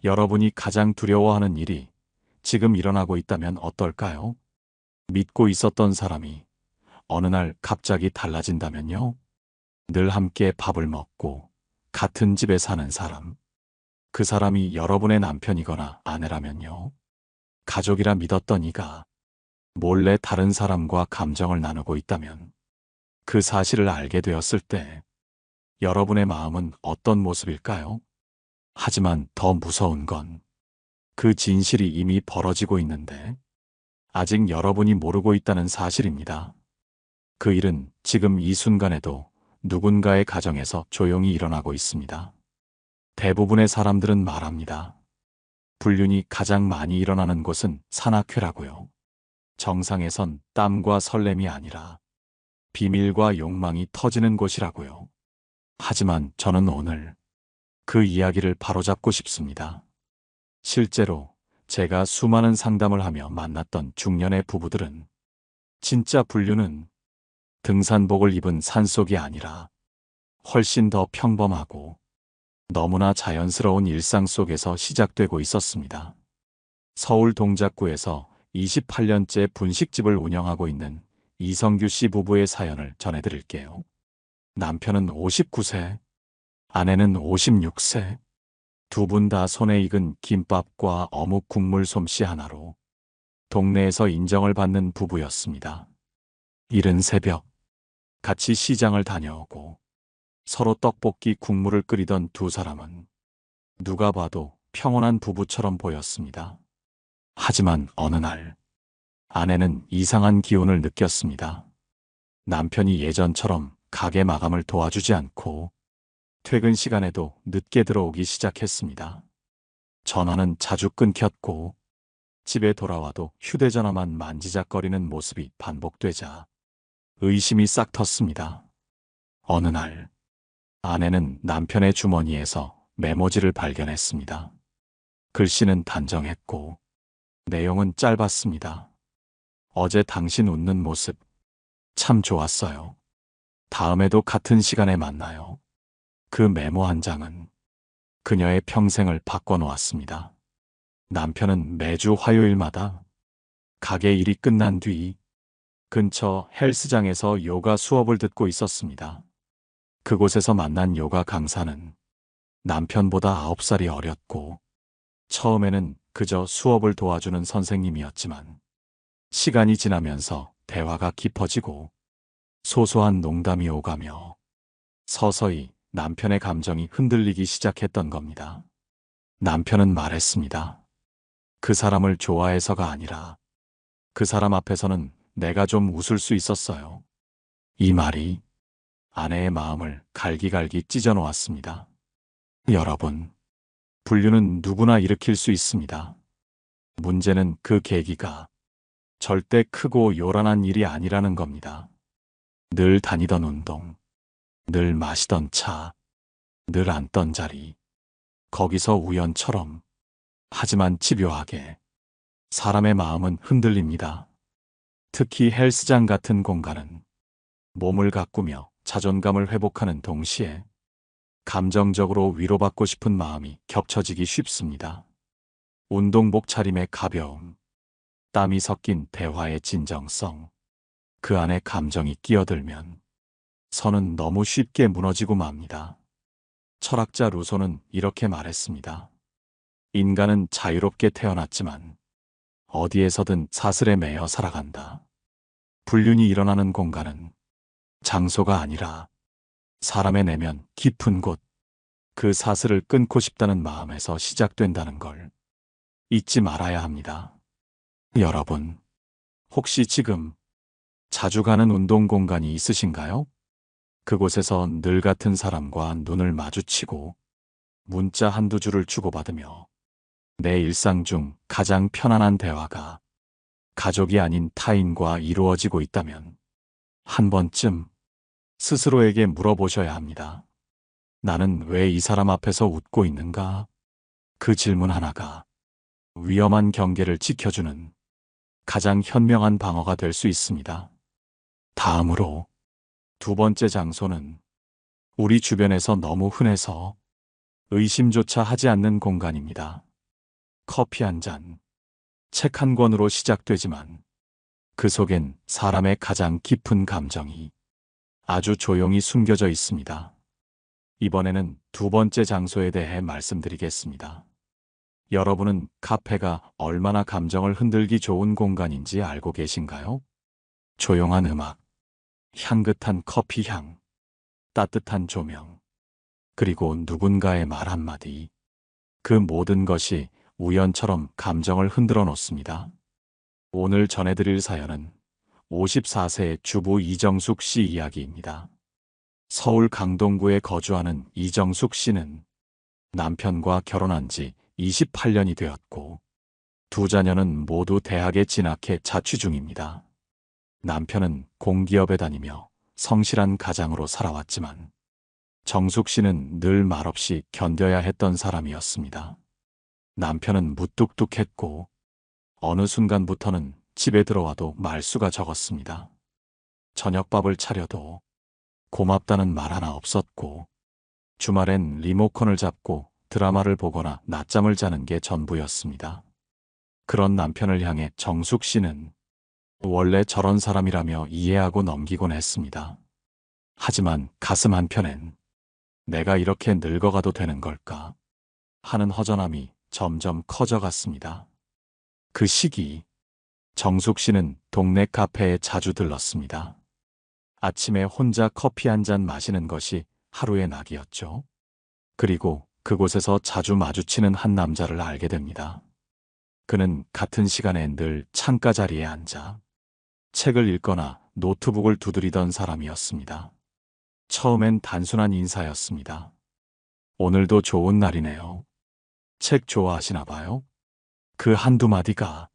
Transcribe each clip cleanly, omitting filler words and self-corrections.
여러분이 가장 두려워하는 일이 지금 일어나고 있다면 어떨까요? 믿고 있었던 사람이 어느 날 갑자기 달라진다면요? 늘 함께 밥을 먹고 같은 집에 사는 사람. 그 사람이 여러분의 남편이거나 아내라면요? 가족이라 믿었던 이가 몰래 다른 사람과 감정을 나누고 있다면 그 사실을 알게 되었을 때 여러분의 마음은 어떤 모습일까요? 하지만 더 무서운 건 그 진실이 이미 벌어지고 있는데 아직 여러분이 모르고 있다는 사실입니다. 그 일은 지금 이 순간에도 누군가의 가정에서 조용히 일어나고 있습니다. 대부분의 사람들은 말합니다. 불륜이 가장 많이 일어나는 곳은 산악회라고요. 정상에선 땀과 설렘이 아니라 비밀과 욕망이 터지는 곳이라고요. 하지만 저는 오늘 그 이야기를 바로잡고 싶습니다. 실제로 제가 수많은 상담을 하며 만났던 중년의 부부들은 진짜 불륜은 등산복을 입은 산속이 아니라 훨씬 더 평범하고 너무나 자연스러운 일상 속에서 시작되고 있었습니다. 서울 동작구에서 28년째 분식집을 운영하고 있는 이성규 씨 부부의 사연을 전해드릴게요. 남편은 59세, 아내는 56세, 두 분 다 손에 익은 김밥과 어묵 국물 솜씨 하나로 동네에서 인정을 받는 부부였습니다. 이른 새벽, 같이 시장을 다녀오고 서로 떡볶이 국물을 끓이던 두 사람은 누가 봐도 평온한 부부처럼 보였습니다. 하지만 어느 날 아내는 이상한 기운을 느꼈습니다. 남편이 예전처럼 가게 마감을 도와주지 않고 퇴근 시간에도 늦게 들어오기 시작했습니다. 전화는 자주 끊겼고 집에 돌아와도 휴대전화만 만지작거리는 모습이 반복되자 의심이 싹 텄습니다. 어느 날 아내는 남편의 주머니에서 메모지를 발견했습니다. 글씨는 단정했고 내용은 짧았습니다. 어제 당신 웃는 모습 참 좋았어요. 다음에도 같은 시간에 만나요. 그 메모 한 장은 그녀의 평생을 바꿔놓았습니다. 남편은 매주 화요일마다 가게 일이 끝난 뒤 근처 헬스장에서 요가 수업을 듣고 있었습니다. 그곳에서 만난 요가 강사는 남편보다 9살이 어렸고 처음에는 그저 수업을 도와주는 선생님이었지만 시간이 지나면서 대화가 깊어지고 소소한 농담이 오가며 서서히 남편의 감정이 흔들리기 시작했던 겁니다. 남편은 말했습니다. 그 사람을 좋아해서가 아니라 그 사람 앞에서는 내가 좀 웃을 수 있었어요. 이 말이 아내의 마음을 갈기갈기 찢어 놓았습니다. 여러분, 불륜은 누구나 일으킬 수 있습니다. 문제는 그 계기가 절대 크고 요란한 일이 아니라는 겁니다. 늘 다니던 운동, 늘 마시던 차, 늘 앉던 자리, 거기서 우연처럼, 하지만 집요하게 사람의 마음은 흔들립니다. 특히 헬스장 같은 공간은 몸을 가꾸며 자존감을 회복하는 동시에 감정적으로 위로받고 싶은 마음이 겹쳐지기 쉽습니다. 운동복 차림의 가벼움, 땀이 섞인 대화의 진정성, 그 안에 감정이 끼어들면 선은 너무 쉽게 무너지고 맙니다. 철학자 루소는 이렇게 말했습니다. 인간은 자유롭게 태어났지만 어디에서든 사슬에 매여 살아간다. 불륜이 일어나는 공간은 장소가 아니라 사람의 내면 깊은 곳, 그 사슬을 끊고 싶다는 마음에서 시작된다는 걸 잊지 말아야 합니다. 여러분, 혹시 지금 자주 가는 운동 공간이 있으신가요? 그곳에서 늘 같은 사람과 눈을 마주치고 문자 한두 줄을 주고받으며 내 일상 중 가장 편안한 대화가 가족이 아닌 타인과 이루어지고 있다면 한 번쯤 스스로에게 물어보셔야 합니다. 나는 왜 이 사람 앞에서 웃고 있는가? 그 질문 하나가 위험한 경계를 지켜주는 가장 현명한 방어가 될 수 있습니다. 다음으로 두 번째 장소는 우리 주변에서 너무 흔해서 의심조차 하지 않는 공간입니다. 커피 한 잔, 책 한 권으로 시작되지만 그 속엔 사람의 가장 깊은 감정이 아주 조용히 숨겨져 있습니다. 이번에는 두 번째 장소에 대해 말씀드리겠습니다. 여러분은 카페가 얼마나 감정을 흔들기 좋은 공간인지 알고 계신가요? 조용한 음악, 향긋한 커피 향, 따뜻한 조명, 그리고 누군가의 말 한마디. 그 모든 것이 우연처럼 감정을 흔들어 놓습니다. 오늘 전해드릴 사연은 54세 주부 이정숙 씨 이야기입니다. 서울 강동구에 거주하는 이정숙 씨는 남편과 결혼한 지 28년이 되었고 두 자녀는 모두 대학에 진학해 자취 중입니다. 남편은 공기업에 다니며 성실한 가장으로 살아왔지만 정숙 씨는 늘 말없이 견뎌야 했던 사람이었습니다. 남편은 무뚝뚝했고 어느 순간부터는 집에 들어와도 말수가 적었습니다. 저녁밥을 차려도 고맙다는 말 하나 없었고 주말엔 리모컨을 잡고 드라마를 보거나 낮잠을 자는 게 전부였습니다. 그런 남편을 향해 정숙 씨는 원래 저런 사람이라며 이해하고 넘기곤 했습니다. 하지만 가슴 한편엔 내가 이렇게 늙어가도 되는 걸까 하는 허전함이 점점 커져갔습니다. 그 시기 정숙 씨는 동네 카페에 자주 들렀습니다. 아침에 혼자 커피 한 잔 마시는 것이 하루의 낙이었죠. 그리고 그곳에서 자주 마주치는 한 남자를 알게 됩니다. 그는 같은 시간에 늘 창가 자리에 앉아 책을 읽거나 노트북을 두드리던 사람이었습니다. 처음엔 단순한 인사였습니다. 오늘도 좋은 날이네요. 책 좋아하시나 봐요? 그 한두 마디가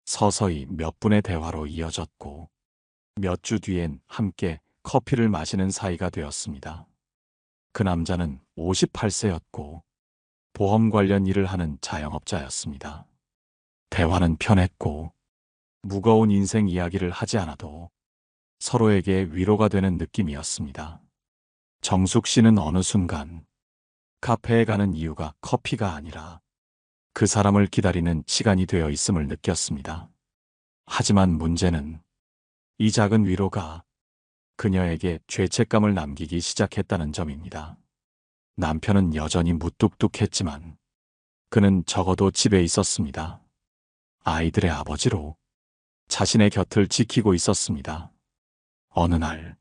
서서히 몇 분의 대화로 이어졌고 몇 주 뒤엔 함께 커피를 마시는 사이가 되었습니다. 그 남자는 58세였고 보험 관련 일을 하는 자영업자였습니다. 대화는 편했고 무거운 인생 이야기를 하지 않아도 서로에게 위로가 되는 느낌이었습니다. 정숙 씨는 어느 순간 카페에 가는 이유가 커피가 아니라 그 사람을 기다리는 시간이 되어 있음을 느꼈습니다. 하지만 문제는 이 작은 위로가 그녀에게 죄책감을 남기기 시작했다는 점입니다. 남편은 여전히 무뚝뚝했지만 그는 적어도 집에 있었습니다. 아이들의 아버지로 자신의 곁을 지키고 있었습니다. 어느 날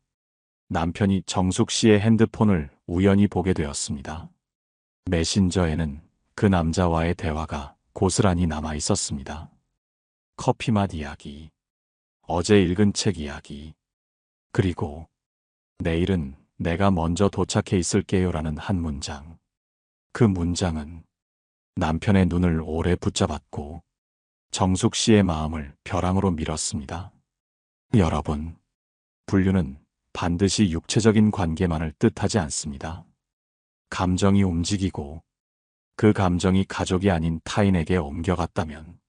남편이 정숙 씨의 핸드폰을 우연히 보게 되었습니다. 메신저에는 그 남자와의 대화가 고스란히 남아 있었습니다. 커피 맛 이야기, 어제 읽은 책 이야기, 그리고 내일은 내가 먼저 도착해 있을게요라는 한 문장. 그 문장은 남편의 눈을 오래 붙잡았고 정숙 씨의 마음을 벼랑으로 밀었습니다. 여러분, 불륜은 반드시 육체적인 관계만을 뜻하지 않습니다. 감정이 움직이고 그 감정이 가족이 아닌 타인에게 옮겨갔다면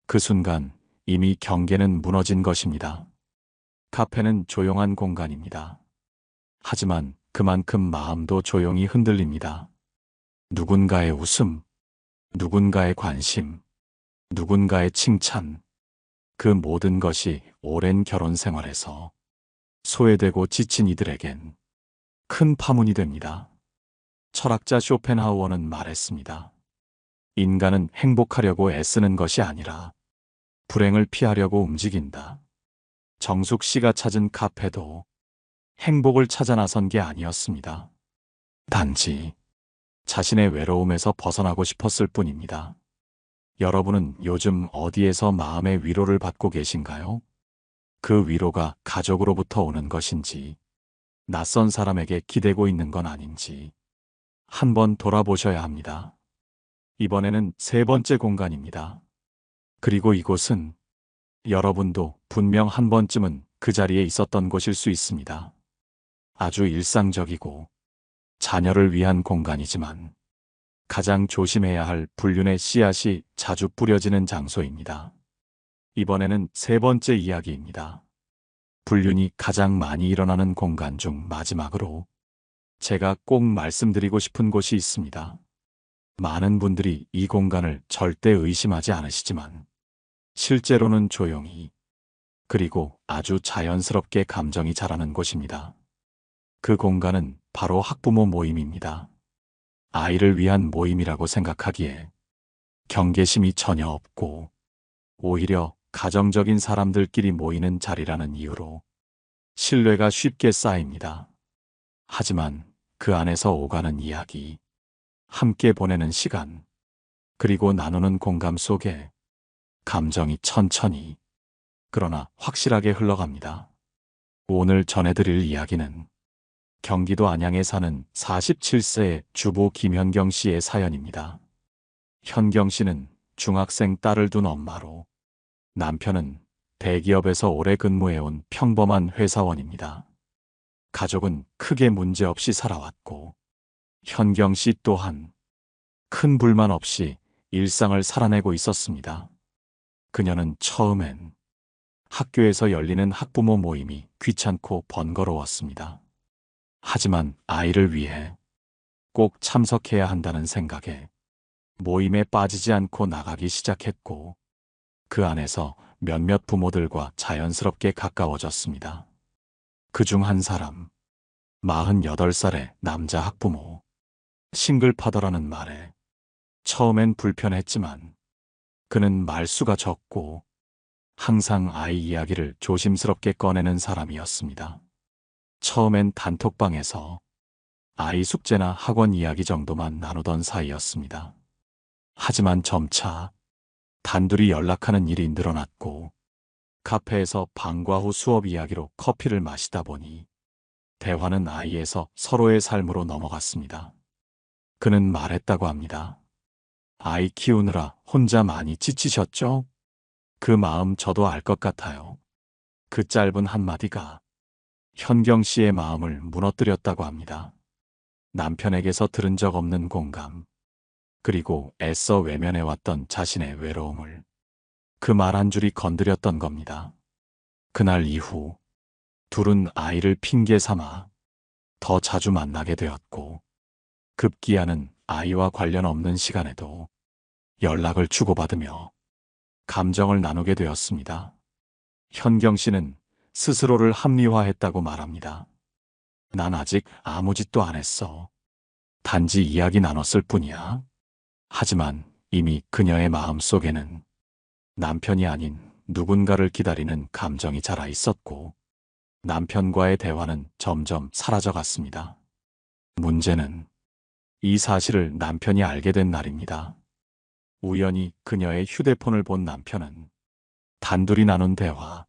그 순간 이미 경계는 무너진 것입니다. 카페는 조용한 공간입니다. 하지만 그만큼 마음도 조용히 흔들립니다. 누군가의 웃음, 누군가의 관심, 누군가의 칭찬, 그 모든 것이 오랜 결혼 생활에서 소외되고 지친 이들에겐 큰 파문이 됩니다. 철학자 쇼펜하우어는 말했습니다. 인간은 행복하려고 애쓰는 것이 아니라 불행을 피하려고 움직인다. 정숙 씨가 찾은 카페도 행복을 찾아 나선 게 아니었습니다. 단지 자신의 외로움에서 벗어나고 싶었을 뿐입니다. 여러분은 요즘 어디에서 마음의 위로를 받고 계신가요? 그 위로가 가족으로부터 오는 것인지, 낯선 사람에게 기대고 있는 건 아닌지 한번 돌아보셔야 합니다. 이번에는 세 번째 공간입니다. 그리고 이곳은 여러분도 분명 한 번쯤은 그 자리에 있었던 곳일 수 있습니다. 아주 일상적이고 자녀를 위한 공간이지만 가장 조심해야 할 불륜의 씨앗이 자주 뿌려지는 장소입니다. 이번에는 세 번째 이야기입니다. 불륜이 가장 많이 일어나는 공간 중 마지막으로 제가 꼭 말씀드리고 싶은 곳이 있습니다. 많은 분들이 이 공간을 절대 의심하지 않으시지만 실제로는 조용히 그리고 아주 자연스럽게 감정이 자라는 곳입니다. 그 공간은 바로 학부모 모임입니다. 아이를 위한 모임이라고 생각하기에 경계심이 전혀 없고 오히려 가정적인 사람들끼리 모이는 자리라는 이유로 신뢰가 쉽게 쌓입니다. 하지만 그 안에서 오가는 이야기, 함께 보내는 시간, 그리고 나누는 공감 속에 감정이 천천히 그러나 확실하게 흘러갑니다. 오늘 전해드릴 이야기는 경기도 안양에 사는 47세 주부 김현경 씨의 사연입니다. 현경 씨는 중학생 딸을 둔 엄마로 남편은 대기업에서 오래 근무해온 평범한 회사원입니다. 가족은 크게 문제없이 살아왔고 현경 씨 또한 큰 불만 없이 일상을 살아내고 있었습니다. 그녀는 처음엔 학교에서 열리는 학부모 모임이 귀찮고 번거로웠습니다. 하지만 아이를 위해 꼭 참석해야 한다는 생각에 모임에 빠지지 않고 나가기 시작했고 그 안에서 몇몇 부모들과 자연스럽게 가까워졌습니다. 그중 한 사람, 48살의 남자 학부모, 싱글파더라는 말에 처음엔 불편했지만 그는 말수가 적고 항상 아이 이야기를 조심스럽게 꺼내는 사람이었습니다. 처음엔 단톡방에서 아이 숙제나 학원 이야기 정도만 나누던 사이였습니다. 하지만 점차 단둘이 연락하는 일이 늘어났고 카페에서 방과 후 수업 이야기로 커피를 마시다 보니 대화는 아이에서 서로의 삶으로 넘어갔습니다. 그는 말했다고 합니다. 아이 키우느라 혼자 많이 지치셨죠? 그 마음 저도 알 것 같아요. 그 짧은 한마디가 현경 씨의 마음을 무너뜨렸다고 합니다. 남편에게서 들은 적 없는 공감, 그리고 애써 외면해왔던 자신의 외로움을 그 말 한 줄이 건드렸던 겁니다. 그날 이후 둘은 아이를 핑계 삼아 더 자주 만나게 되었고 급기야는 아이와 관련 없는 시간에도 연락을 주고받으며 감정을 나누게 되었습니다. 현경 씨는 스스로를 합리화했다고 말합니다. 난 아직 아무 짓도 안 했어. 단지 이야기 나눴을 뿐이야. 하지만 이미 그녀의 마음 속에는 남편이 아닌 누군가를 기다리는 감정이 자라 있었고 남편과의 대화는 점점 사라져갔습니다. 문제는 이 사실을 남편이 알게 된 날입니다. 우연히 그녀의 휴대폰을 본 남편은 단둘이 나눈 대화,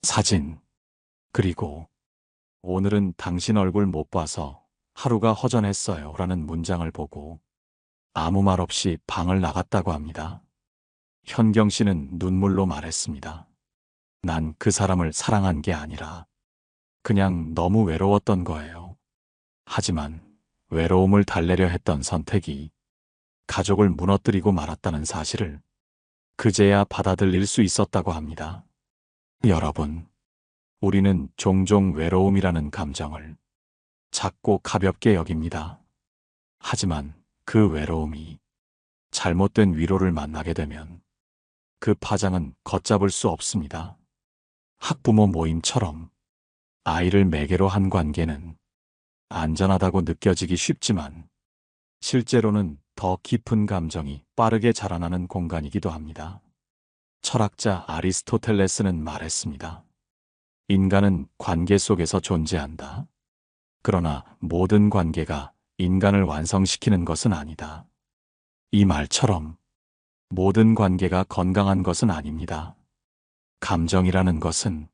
사진, 그리고 오늘은 당신 얼굴 못 봐서 하루가 허전했어요 라는 문장을 보고 아무 말 없이 방을 나갔다고 합니다. 현경 씨는 눈물로 말했습니다. 난 그 사람을 사랑한 게 아니라 그냥 너무 외로웠던 거예요. 하지만 외로움을 달래려 했던 선택이 가족을 무너뜨리고 말았다는 사실을 그제야 받아들일 수 있었다고 합니다. 여러분, 우리는 종종 외로움이라는 감정을 작고 가볍게 여깁니다. 하지만 그 외로움이 잘못된 위로를 만나게 되면 그 파장은 걷잡을 수 없습니다. 학부모 모임처럼 아이를 매개로 한 관계는 안전하다고 느껴지기 쉽지만 실제로는 더 깊은 감정이 빠르게 자라나는 공간이기도 합니다. 철학자 아리스토텔레스는 말했습니다. 인간은 관계 속에서 존재한다. 그러나 모든 관계가 인간을 완성시키는 것은 아니다. 이 말처럼 모든 관계가 건강한 것은 아닙니다. 감정이라는 것은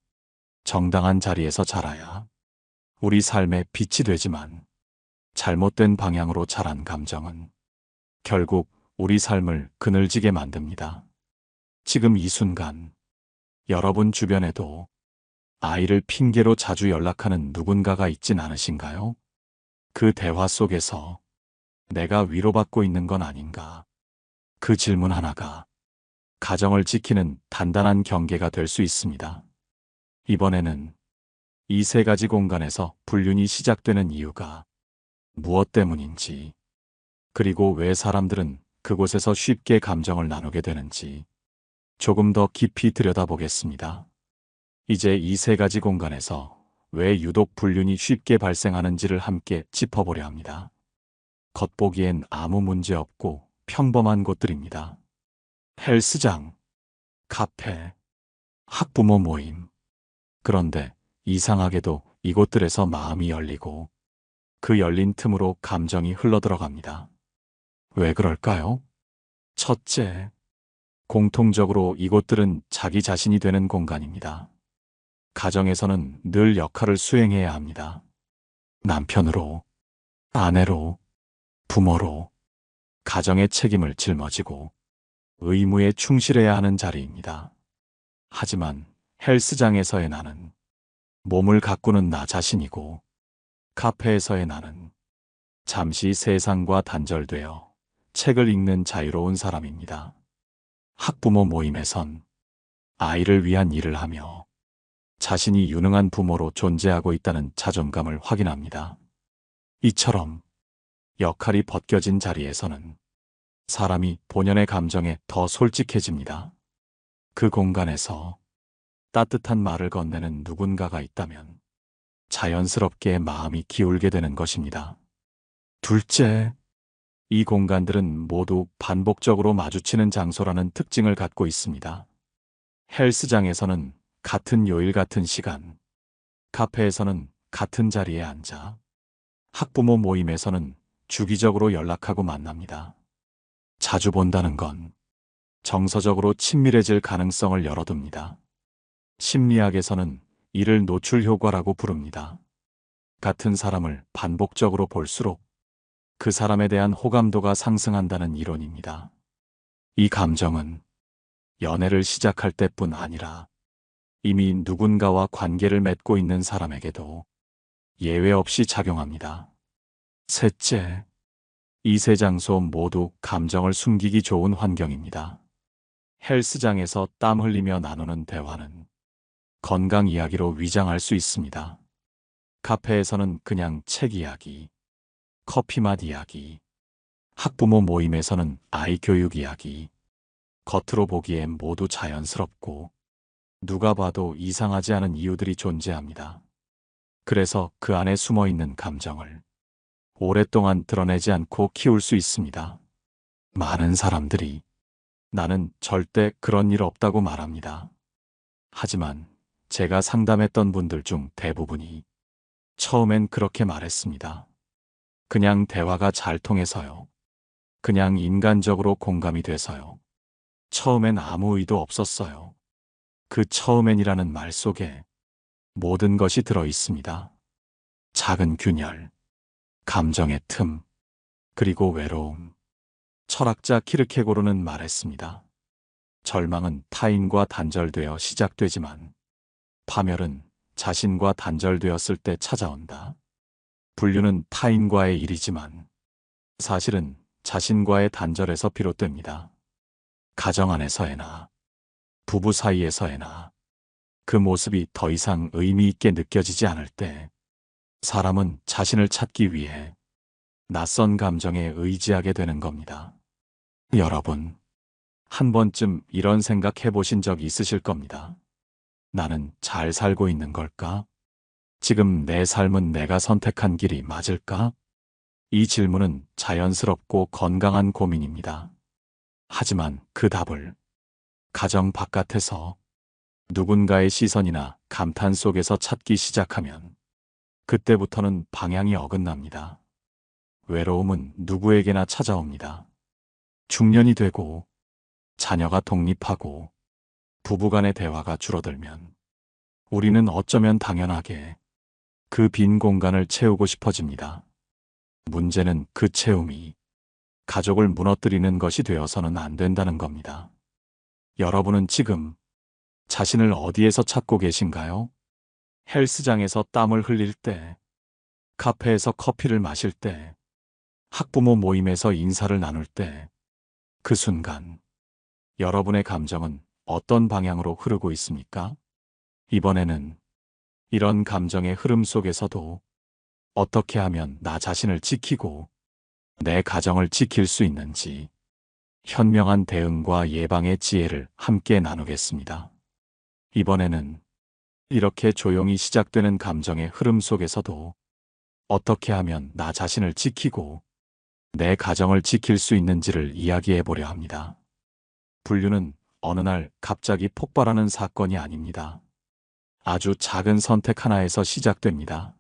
정당한 자리에서 자라야 우리 삶의 빛이 되지만 잘못된 방향으로 자란 감정은 결국 우리 삶을 그늘지게 만듭니다. 지금 이 순간 여러분 주변에도 아이를 핑계로 자주 연락하는 누군가가 있진 않으신가요? 그 대화 속에서 내가 위로받고 있는 건 아닌가? 그 질문 하나가 가정을 지키는 단단한 경계가 될 수 있습니다. 이번에는 이 세 가지 공간에서 불륜이 시작되는 이유가 무엇 때문인지, 그리고 왜 사람들은 그곳에서 쉽게 감정을 나누게 되는지 조금 더 깊이 들여다보겠습니다. 이제 이 세 가지 공간에서 왜 유독 불륜이 쉽게 발생하는지를 함께 짚어보려 합니다. 겉보기엔 아무 문제 없고 평범한 곳들입니다. 헬스장, 카페, 학부모 모임. 그런데 이상하게도 이곳들에서 마음이 열리고 그 열린 틈으로 감정이 흘러들어갑니다. 왜 그럴까요? 첫째, 공통적으로 이곳들은 자기 자신이 되는 공간입니다. 가정에서는 늘 역할을 수행해야 합니다. 남편으로, 아내로, 부모로 가정의 책임을 짊어지고 의무에 충실해야 하는 자리입니다. 하지만 헬스장에서의 나는 몸을 가꾸는 나 자신이고 카페에서의 나는 잠시 세상과 단절되어 책을 읽는 자유로운 사람입니다. 학부모 모임에선 아이를 위한 일을 하며 자신이 유능한 부모로 존재하고 있다는 자존감을 확인합니다. 이처럼 역할이 벗겨진 자리에서는 사람이 본연의 감정에 더 솔직해집니다. 그 공간에서 따뜻한 말을 건네는 누군가가 있다면 자연스럽게 마음이 기울게 되는 것입니다. 둘째, 이 공간들은 모두 반복적으로 마주치는 장소라는 특징을 갖고 있습니다. 헬스장에서는 같은 요일 같은 시간, 카페에서는 같은 자리에 앉아, 학부모 모임에서는 주기적으로 연락하고 만납니다. 자주 본다는 건 정서적으로 친밀해질 가능성을 열어둡니다. 심리학에서는 이를 노출 효과라고 부릅니다. 같은 사람을 반복적으로 볼수록 그 사람에 대한 호감도가 상승한다는 이론입니다. 이 감정은 연애를 시작할 때뿐 아니라 이미 누군가와 관계를 맺고 있는 사람에게도 예외 없이 작용합니다. 셋째, 이 세 장소 모두 감정을 숨기기 좋은 환경입니다. 헬스장에서 땀 흘리며 나누는 대화는 건강 이야기로 위장할 수 있습니다. 카페에서는 그냥 책 이야기, 커피 맛 이야기, 학부모 모임에서는 아이 교육 이야기, 겉으로 보기엔 모두 자연스럽고 누가 봐도 이상하지 않은 이유들이 존재합니다. 그래서 그 안에 숨어 있는 감정을 오랫동안 드러내지 않고 키울 수 있습니다. 많은 사람들이 나는 절대 그런 일 없다고 말합니다. 하지만 제가 상담했던 분들 중 대부분이 처음엔 그렇게 말했습니다. 그냥 대화가 잘 통해서요. 그냥 인간적으로 공감이 돼서요. 처음엔 아무 의도 없었어요. 그 처음엔이라는 말 속에 모든 것이 들어 있습니다. 작은 균열, 감정의 틈, 그리고 외로움. 철학자 키르케고르는 말했습니다. 절망은 타인과 단절되어 시작되지만 파멸은 자신과 단절되었을 때 찾아온다. 불륜은 타인과의 일이지만 사실은 자신과의 단절에서 비롯됩니다. 가정 안에서에나 부부 사이에서에나 그 모습이 더 이상 의미 있게 느껴지지 않을 때 사람은 자신을 찾기 위해 낯선 감정에 의지하게 되는 겁니다. 여러분, 한 번쯤 이런 생각 해보신 적 있으실 겁니다. 나는 잘 살고 있는 걸까? 지금 내 삶은 내가 선택한 길이 맞을까? 이 질문은 자연스럽고 건강한 고민입니다. 하지만 그 답을 가정 바깥에서 누군가의 시선이나 감탄 속에서 찾기 시작하면 그때부터는 방향이 어긋납니다. 외로움은 누구에게나 찾아옵니다. 중년이 되고 자녀가 독립하고 부부간의 대화가 줄어들면 우리는 어쩌면 당연하게 그 빈 공간을 채우고 싶어집니다. 문제는 그 채움이 가족을 무너뜨리는 것이 되어서는 안 된다는 겁니다. 여러분은 지금 자신을 어디에서 찾고 계신가요? 헬스장에서 땀을 흘릴 때, 카페에서 커피를 마실 때, 학부모 모임에서 인사를 나눌 때, 그 순간 여러분의 감정은 어떤 방향으로 흐르고 있습니까? 이번에는 이런 감정의 흐름 속에서도 어떻게 하면 나 자신을 지키고 내 가정을 지킬 수 있는지, 현명한 대응과 예방의 지혜를 함께 나누겠습니다. 이번에는 이렇게 조용히 시작되는 감정의 흐름 속에서도 어떻게 하면 나 자신을 지키고 내 가정을 지킬 수 있는지를 이야기해 보려 합니다. 불륜은 어느 날 갑자기 폭발하는 사건이 아닙니다. 아주 작은 선택 하나에서 시작됩니다.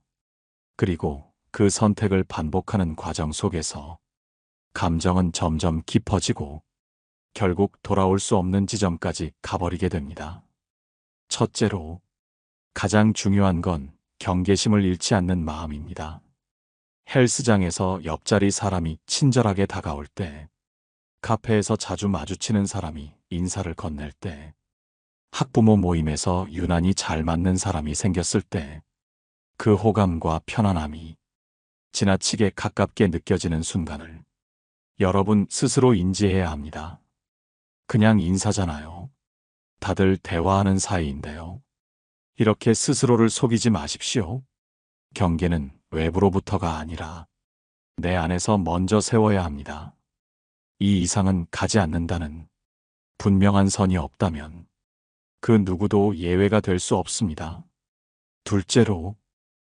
그리고 그 선택을 반복하는 과정 속에서 감정은 점점 깊어지고 결국 돌아올 수 없는 지점까지 가버리게 됩니다. 첫째로, 가장 중요한 건 경계심을 잃지 않는 마음입니다. 헬스장에서 옆자리 사람이 친절하게 다가올 때, 카페에서 자주 마주치는 사람이 인사를 건넬 때, 학부모 모임에서 유난히 잘 맞는 사람이 생겼을 때, 그 호감과 편안함이 지나치게 가깝게 느껴지는 순간을 여러분 스스로 인지해야 합니다. 그냥 인사잖아요. 다들 대화하는 사이인데요. 이렇게 스스로를 속이지 마십시오. 경계는 외부로부터가 아니라 내 안에서 먼저 세워야 합니다. 이 이상은 가지 않는다는 분명한 선이 없다면 그 누구도 예외가 될 수 없습니다. 둘째로,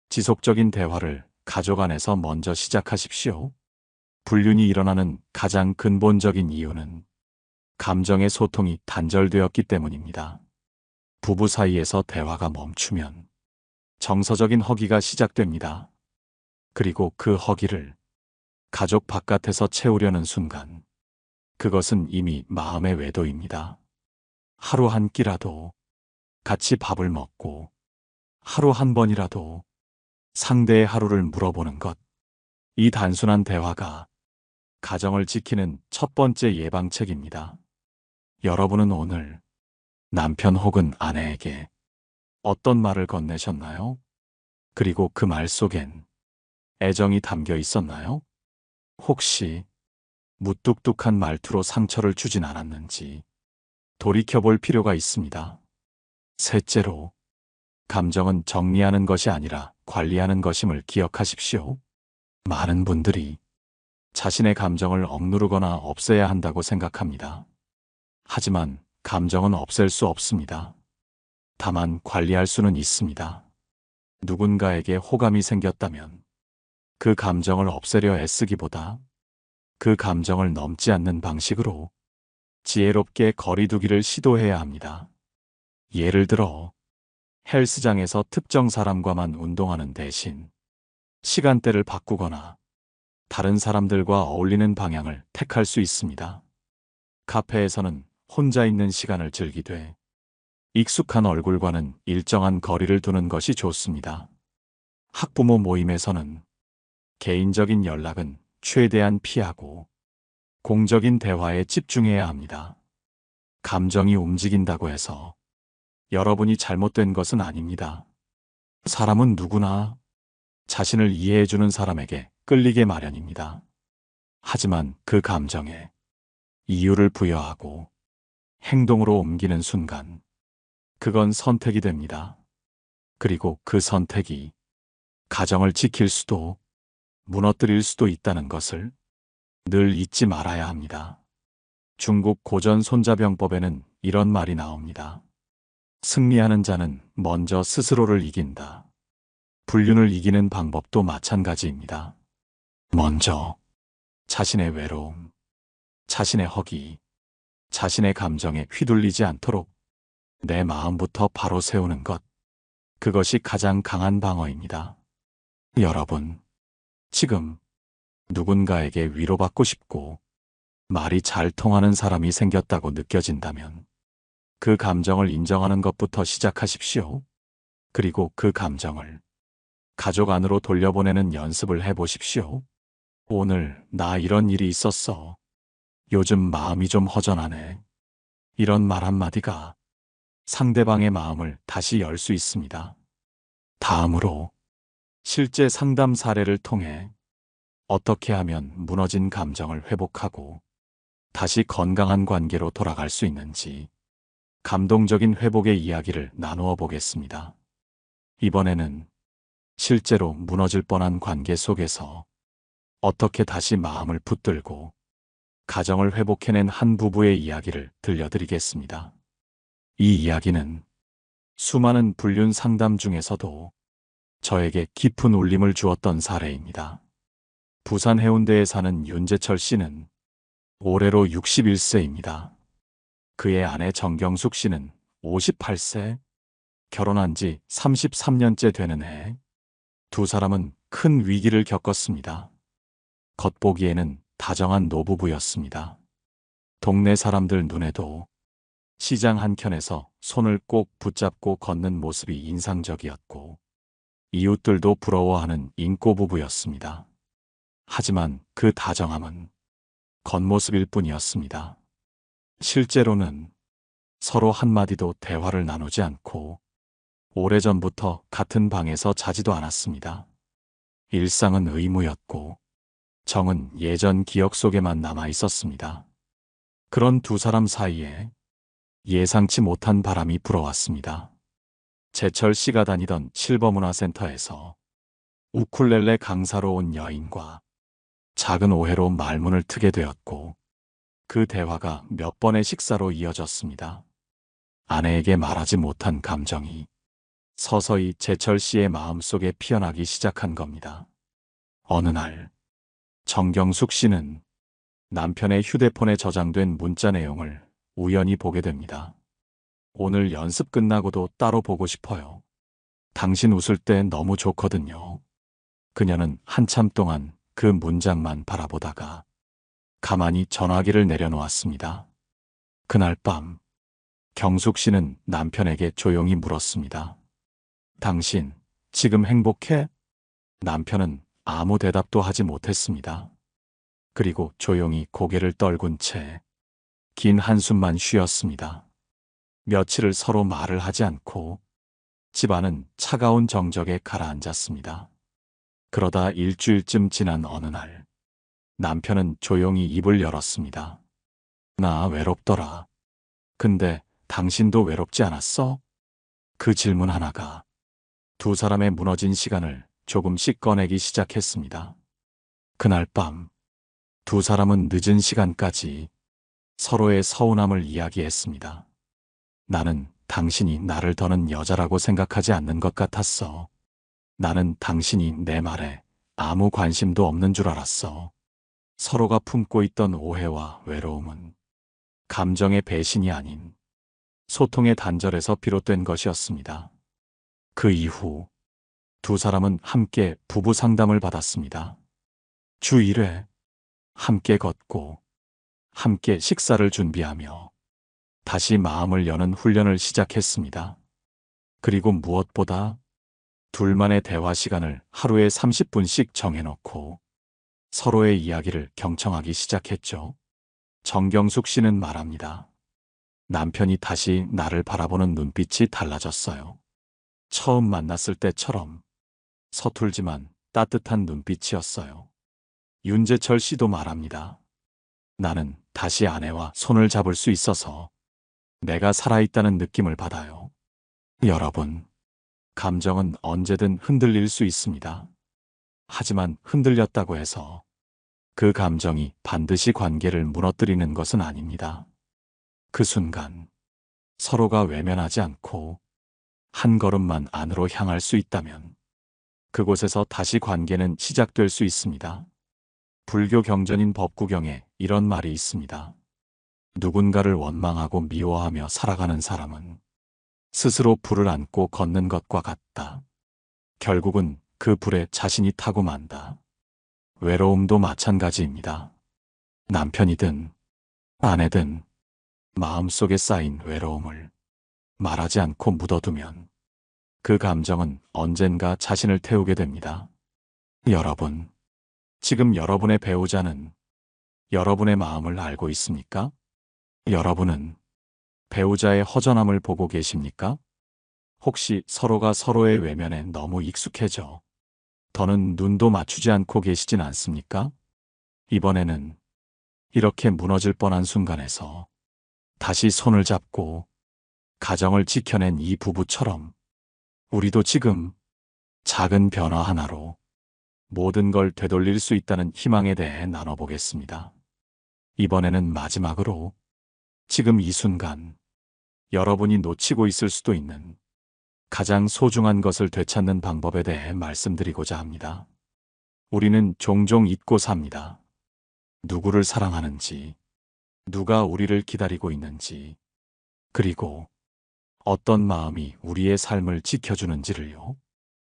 지속적인 대화를 가족 안에서 먼저 시작하십시오. 불륜이 일어나는 가장 근본적인 이유는 감정의 소통이 단절되었기 때문입니다. 부부 사이에서 대화가 멈추면 정서적인 허기가 시작됩니다. 그리고 그 허기를 가족 바깥에서 채우려는 순간, 그것은 이미 마음의 외도입니다. 하루 한 끼라도 같이 밥을 먹고 하루 한 번이라도 상대의 하루를 물어보는 것, 이 단순한 대화가 가정을 지키는 첫 번째 예방책입니다. 여러분은 오늘 남편 혹은 아내에게 어떤 말을 건네셨나요? 그리고 그 말 속엔 애정이 담겨 있었나요? 혹시 무뚝뚝한 말투로 상처를 주진 않았는지 돌이켜볼 필요가 있습니다. 셋째로, 감정은 정리하는 것이 아니라 관리하는 것임을 기억하십시오. 많은 분들이 자신의 감정을 억누르거나 없애야 한다고 생각합니다. 하지만 감정은 없앨 수 없습니다. 다만 관리할 수는 있습니다. 누군가에게 호감이 생겼다면 그 감정을 없애려 애쓰기보다 그 감정을 넘지 않는 방식으로 지혜롭게 거리두기를 시도해야 합니다. 예를 들어, 헬스장에서 특정 사람과만 운동하는 대신 시간대를 바꾸거나 다른 사람들과 어울리는 방향을 택할 수 있습니다. 카페에서는 혼자 있는 시간을 즐기되 익숙한 얼굴과는 일정한 거리를 두는 것이 좋습니다. 학부모 모임에서는 개인적인 연락은 최대한 피하고 공적인 대화에 집중해야 합니다. 감정이 움직인다고 해서 여러분이 잘못된 것은 아닙니다. 사람은 누구나 자신을 이해해주는 사람에게 끌리게 마련입니다. 하지만 그 감정에 이유를 부여하고 행동으로 옮기는 순간, 그건 선택이 됩니다. 그리고 그 선택이 가정을 지킬 수도 무너뜨릴 수도 있다는 것을 늘 잊지 말아야 합니다. 중국 고전 손자병법에는 이런 말이 나옵니다. 승리하는 자는 먼저 스스로를 이긴다. 불륜을 이기는 방법도 마찬가지입니다. 먼저 자신의 외로움, 자신의 허기, 자신의 감정에 휘둘리지 않도록 내 마음부터 바로 세우는 것, 그것이 가장 강한 방어입니다. 여러분, 지금 누군가에게 위로받고 싶고 말이 잘 통하는 사람이 생겼다고 느껴진다면 그 감정을 인정하는 것부터 시작하십시오. 그리고 그 감정을 가족 안으로 돌려보내는 연습을 해보십시오. 오늘 나 이런 일이 있었어. 요즘 마음이 좀 허전하네. 이런 말 한마디가 상대방의 마음을 다시 열 수 있습니다. 다음으로, 실제 상담 사례를 통해 어떻게 하면 무너진 감정을 회복하고 다시 건강한 관계로 돌아갈 수 있는지 감동적인 회복의 이야기를 나누어 보겠습니다. 이번에는 실제로 무너질 뻔한 관계 속에서 어떻게 다시 마음을 붙들고 가정을 회복해낸 한 부부의 이야기를 들려드리겠습니다. 이 이야기는 수많은 불륜 상담 중에서도 저에게 깊은 울림을 주었던 사례입니다. 부산 해운대에 사는 윤재철 씨는 올해로 61세입니다. 그의 아내 정경숙 씨는 58세, 결혼한 지 33년째 되는 해, 두 사람은 큰 위기를 겪었습니다. 겉보기에는 다정한 노부부였습니다. 동네 사람들 눈에도 시장 한켠에서 손을 꼭 붙잡고 걷는 모습이 인상적이었고, 이웃들도 부러워하는 인꼬 부부였습니다. 하지만 그 다정함은 겉모습일 뿐이었습니다. 실제로는 서로 한마디도 대화를 나누지 않고 오래전부터 같은 방에서 자지도 않았습니다. 일상은 의무였고 정은 예전 기억 속에만 남아 있었습니다. 그런 두 사람 사이에 예상치 못한 바람이 불어왔습니다. 재철 씨가 다니던 실버문화센터에서 우쿨렐레 강사로 온 여인과 작은 오해로 말문을 트게 되었고, 그 대화가 몇 번의 식사로 이어졌습니다. 아내에게 말하지 못한 감정이 서서히 재철 씨의 마음속에 피어나기 시작한 겁니다. 어느 날 정경숙 씨는 남편의 휴대폰에 저장된 문자 내용을 우연히 보게 됩니다. 오늘 연습 끝나고도 따로 보고 싶어요. 당신 웃을 때 너무 좋거든요. 그녀는 한참 동안 그 문장만 바라보다가 가만히 전화기를 내려놓았습니다. 그날 밤 경숙 씨는 남편에게 조용히 물었습니다. 당신 지금 행복해? 남편은 아무 대답도 하지 못했습니다. 그리고 조용히 고개를 떨군 채 긴 한숨만 쉬었습니다. 며칠을 서로 말을 하지 않고 집안은 차가운 정적에 가라앉았습니다. 그러다 일주일쯤 지난 어느 날 남편은 조용히 입을 열었습니다. 나 외롭더라. 근데 당신도 외롭지 않았어? 그 질문 하나가 두 사람의 무너진 시간을 조금씩 꺼내기 시작했습니다. 그날 밤 두 사람은 늦은 시간까지 서로의 서운함을 이야기했습니다. 나는 당신이 나를 더는 여자라고 생각하지 않는 것 같았어. 나는 당신이 내 말에 아무 관심도 없는 줄 알았어. 서로가 품고 있던 오해와 외로움은 감정의 배신이 아닌 소통의 단절에서 비롯된 것이었습니다. 그 이후 두 사람은 함께 부부 상담을 받았습니다. 주 1회 함께 걷고 함께 식사를 준비하며 다시 마음을 여는 훈련을 시작했습니다. 그리고 무엇보다 둘만의 대화 시간을 하루에 30분씩 정해놓고 서로의 이야기를 경청하기 시작했죠. 정경숙 씨는 말합니다. 남편이 다시 나를 바라보는 눈빛이 달라졌어요. 처음 만났을 때처럼 서툴지만 따뜻한 눈빛이었어요. 윤재철 씨도 말합니다. 나는 다시 아내와 손을 잡을 수 있어서 내가 살아있다는 느낌을 받아요. 여러분, 감정은 언제든 흔들릴 수 있습니다. 하지만 흔들렸다고 해서 그 감정이 반드시 관계를 무너뜨리는 것은 아닙니다. 그 순간 서로가 외면하지 않고 한 걸음만 안으로 향할 수 있다면 그곳에서 다시 관계는 시작될 수 있습니다. 불교 경전인 법구경에 이런 말이 있습니다. 누군가를 원망하고 미워하며 살아가는 사람은 스스로 불을 안고 걷는 것과 같다. 결국은 그 불에 자신이 타고 만다. 외로움도 마찬가지입니다. 남편이든 아내든 마음속에 쌓인 외로움을 말하지 않고 묻어두면 그 감정은 언젠가 자신을 태우게 됩니다. 여러분, 지금 여러분의 배우자는 여러분의 마음을 알고 있습니까? 여러분은 배우자의 허전함을 보고 계십니까? 혹시 서로가 서로의 외면에 너무 익숙해져 더는 눈도 맞추지 않고 계시진 않습니까? 이번에는 이렇게 무너질 뻔한 순간에서 다시 손을 잡고 가정을 지켜낸 이 부부처럼 우리도 지금 작은 변화 하나로 모든 걸 되돌릴 수 있다는 희망에 대해 나눠보겠습니다. 이번에는 마지막으로 지금 이 순간 여러분이 놓치고 있을 수도 있는 가장 소중한 것을 되찾는 방법에 대해 말씀드리고자 합니다. 우리는 종종 잊고 삽니다. 누구를 사랑하는지, 누가 우리를 기다리고 있는지, 그리고 어떤 마음이 우리의 삶을 지켜주는지를요.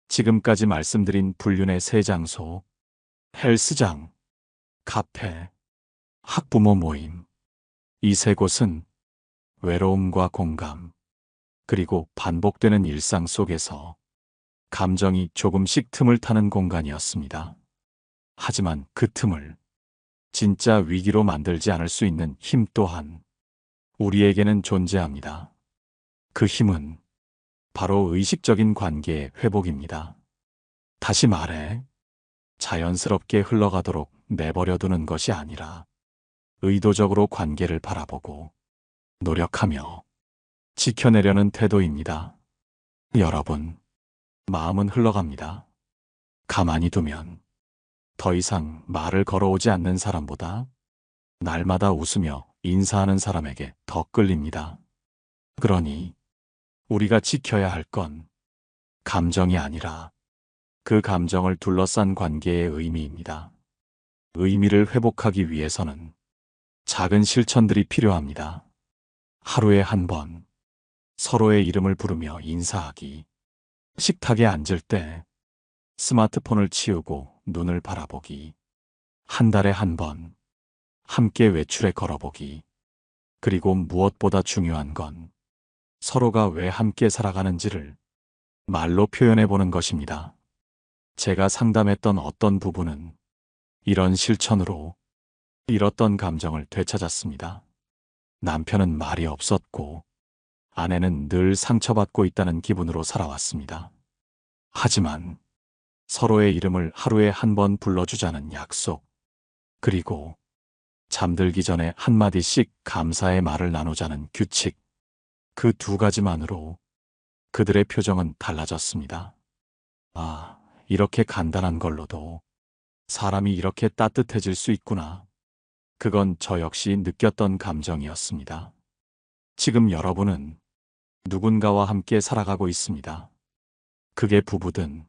지금까지 말씀드린 불륜의 세 장소, 헬스장, 카페, 학부모 모임, 이 세 곳은 외로움과 공감, 그리고 반복되는 일상 속에서 감정이 조금씩 틈을 타는 공간이었습니다. 하지만 그 틈을 진짜 위기로 만들지 않을 수 있는 힘 또한 우리에게는 존재합니다. 그 힘은 바로 의식적인 관계의 회복입니다. 다시 말해, 자연스럽게 흘러가도록 내버려두는 것이 아니라 의도적으로 관계를 바라보고 노력하며 지켜내려는 태도입니다. 여러분, 마음은 흘러갑니다. 가만히 두면 더 이상 말을 걸어오지 않는 사람보다 날마다 웃으며 인사하는 사람에게 더 끌립니다. 그러니 우리가 지켜야 할 건 감정이 아니라 그 감정을 둘러싼 관계의 의미입니다. 의미를 회복하기 위해서는 작은 실천들이 필요합니다. 하루에 한 번 서로의 이름을 부르며 인사하기, 식탁에 앉을 때 스마트폰을 치우고 눈을 바라보기, 한 달에 한 번 함께 외출에 걸어보기, 그리고 무엇보다 중요한 건 서로가 왜 함께 살아가는지를 말로 표현해 보는 것입니다. 제가 상담했던 어떤 부부는 이런 실천으로 잃었던 감정을 되찾았습니다. 남편은 말이 없었고 아내는 늘 상처받고 있다는 기분으로 살아왔습니다. 하지만 서로의 이름을 하루에 한 번 불러주자는 약속, 그리고 잠들기 전에 한마디씩 감사의 말을 나누자는 규칙, 그 두 가지만으로 그들의 표정은 달라졌습니다. 아, 이렇게 간단한 걸로도 사람이 이렇게 따뜻해질 수 있구나. 그건 저 역시 느꼈던 감정이었습니다. 지금 여러분은 누군가와 함께 살아가고 있습니다. 그게 부부든,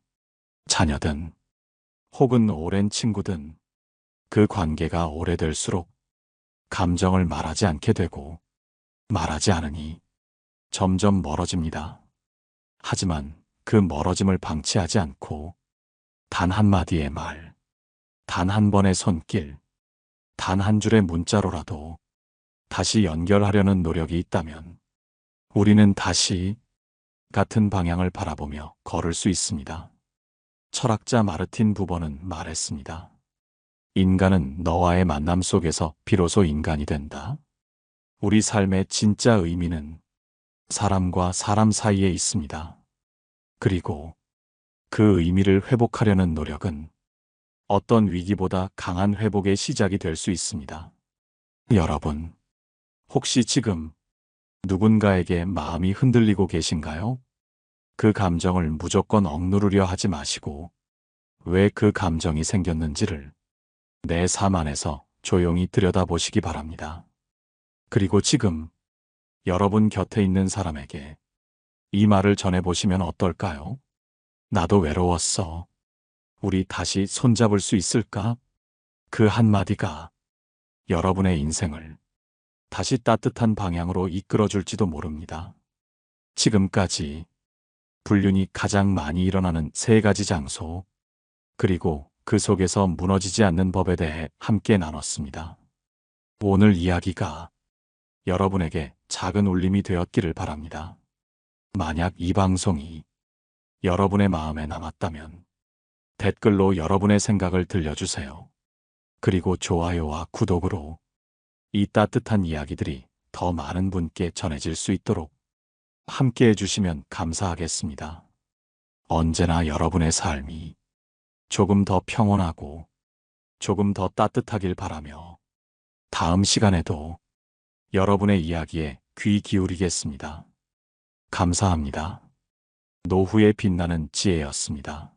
자녀든, 혹은 오랜 친구든 그 관계가 오래될수록 감정을 말하지 않게 되고 말하지 않으니 점점 멀어집니다. 하지만 그 멀어짐을 방치하지 않고 단 한마디의 말, 단 한 번의 손길, 단 한 줄의 문자로라도 다시 연결하려는 노력이 있다면 우리는 다시 같은 방향을 바라보며 걸을 수 있습니다. 철학자 마르틴 부버는 말했습니다. 인간은 너와의 만남 속에서 비로소 인간이 된다. 우리 삶의 진짜 의미는 사람과 사람 사이에 있습니다. 그리고 그 의미를 회복하려는 노력은 어떤 위기보다 강한 회복의 시작이 될 수 있습니다. 여러분, 혹시 지금 누군가에게 마음이 흔들리고 계신가요? 그 감정을 무조건 억누르려 하지 마시고 왜 그 감정이 생겼는지를 내 삶 안에서 조용히 들여다보시기 바랍니다. 그리고 지금 여러분 곁에 있는 사람에게 이 말을 전해보시면 어떨까요? 나도 외로웠어. 우리 다시 손잡을 수 있을까? 그 한마디가 여러분의 인생을 다시 따뜻한 방향으로 이끌어줄지도 모릅니다. 지금까지 불륜이 가장 많이 일어나는 세 가지 장소, 그리고 그 속에서 무너지지 않는 법에 대해 함께 나눴습니다. 오늘 이야기가 여러분에게 작은 울림이 되었기를 바랍니다. 만약 이 방송이 여러분의 마음에 남았다면 댓글로 여러분의 생각을 들려주세요. 그리고 좋아요와 구독으로 이 따뜻한 이야기들이 더 많은 분께 전해질 수 있도록 함께 해주시면 감사하겠습니다. 언제나 여러분의 삶이 조금 더 평온하고 조금 더 따뜻하길 바라며 다음 시간에도 여러분의 이야기에 귀 기울이겠습니다. 감사합니다. 노후에 빛나는 지혜였습니다.